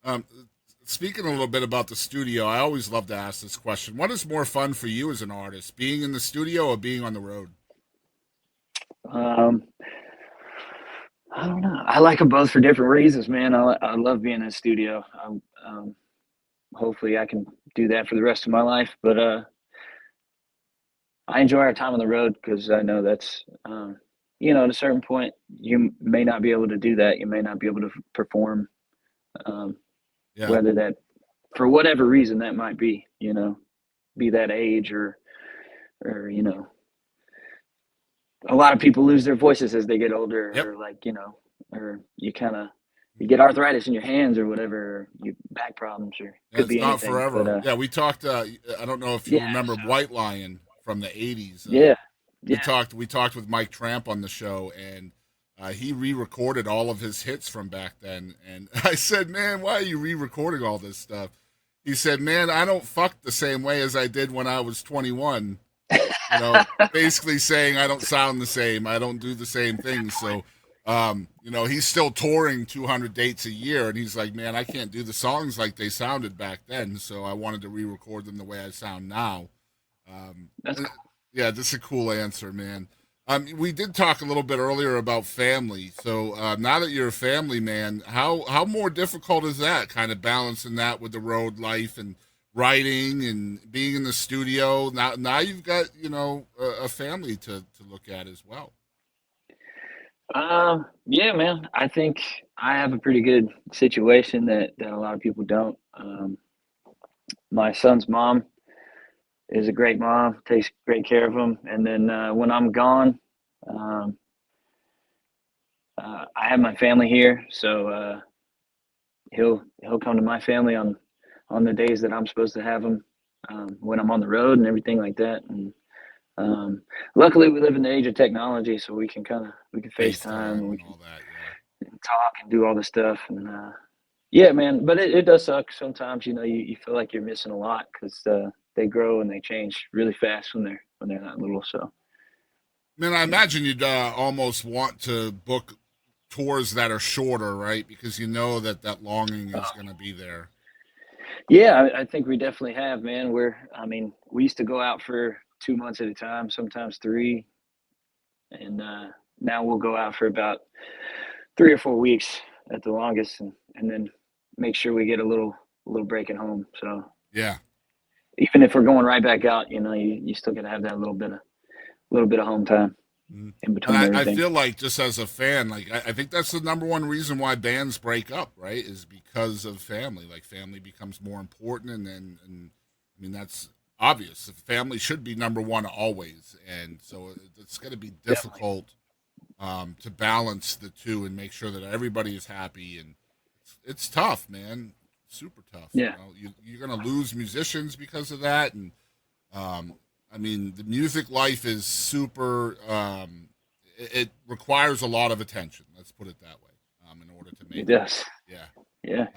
Um, Speaking a little bit about the studio, I always love to ask this question. What is more fun for you as an artist, being in the studio or being on the road? Um, I don't know. I like them both for different reasons, man. I love being in the studio. Hopefully, I can do that for the rest of my life. But I enjoy our time on the road because I know that's, at a certain point, you may not be able to do that. You may not be able to perform, um, Yeah, whether that, for whatever reason that might be, be that age or, a lot of people lose their voices as they get older, yep. or or you get arthritis in your hands or whatever, or you back problems, or Yeah, could it's be not anything. But forever. Yeah, we talked. I don't know if you yeah, remember so White Lion from the '80s. yeah, We yeah, talked. We talked with Mike Tramp on the show, and he re-recorded all of his hits from back then. And I said, "Man, why are you re-recording all this stuff?" He said, "Man, I don't fuck the same way as I did when I was 21." Basically saying I don't sound the same, I don't do the same things. So, he's still touring 200 dates a year, and he's like, man, I can't do the songs like they sounded back then. So I wanted to re-record them the way I sound now. that's And, cool. yeah, this is a cool answer, man. We did talk a little bit earlier about family. So now that you're a family man, how more difficult is that? Kind of balancing that with the road life and writing and being in the studio. Now you've got a family to look at as well. Yeah, man. I think I have a pretty good situation that a lot of people don't. My son's mom is a great mom, takes great care of him, and then when I'm gone, um, I have my family here, so he'll come to my family on the days that I'm supposed to have him, when I'm on the road and everything like that. And um, luckily, we live in the age of technology, so we can FaceTime and FaceTime we and can all that. Yeah. talk and do all this stuff. And yeah, man, but it does suck sometimes. You feel like you're missing a lot because they grow and they change really fast when they're that little. So Man, I yeah, imagine you'd almost want to book tours that are shorter, right? Because you know that longing is going to be there. yeah, I think we definitely have, man. I mean, we used to go out for 2 months at a time, sometimes three, and now we'll go out for about 3 or 4 weeks at the longest, and then make sure we get a little break at home. So Yeah. even if we're going right back out, you still got to have that little bit of home time Mhm. in And between I everything. feel like just as a fan, like I think that's the number one reason why bands break up, right? Is because of family. Like family becomes more important, and I mean that's obvious. Family should be number one always, and so it's going to be Definitely. difficult to balance the two and make sure that everybody is happy. And it's tough, man. Super tough. Yeah. You're going to lose musicians because of that, and um, I mean, the music life is super. It requires a lot of attention. Let's put it that way. In order to It make it. does. Yeah. Yeah.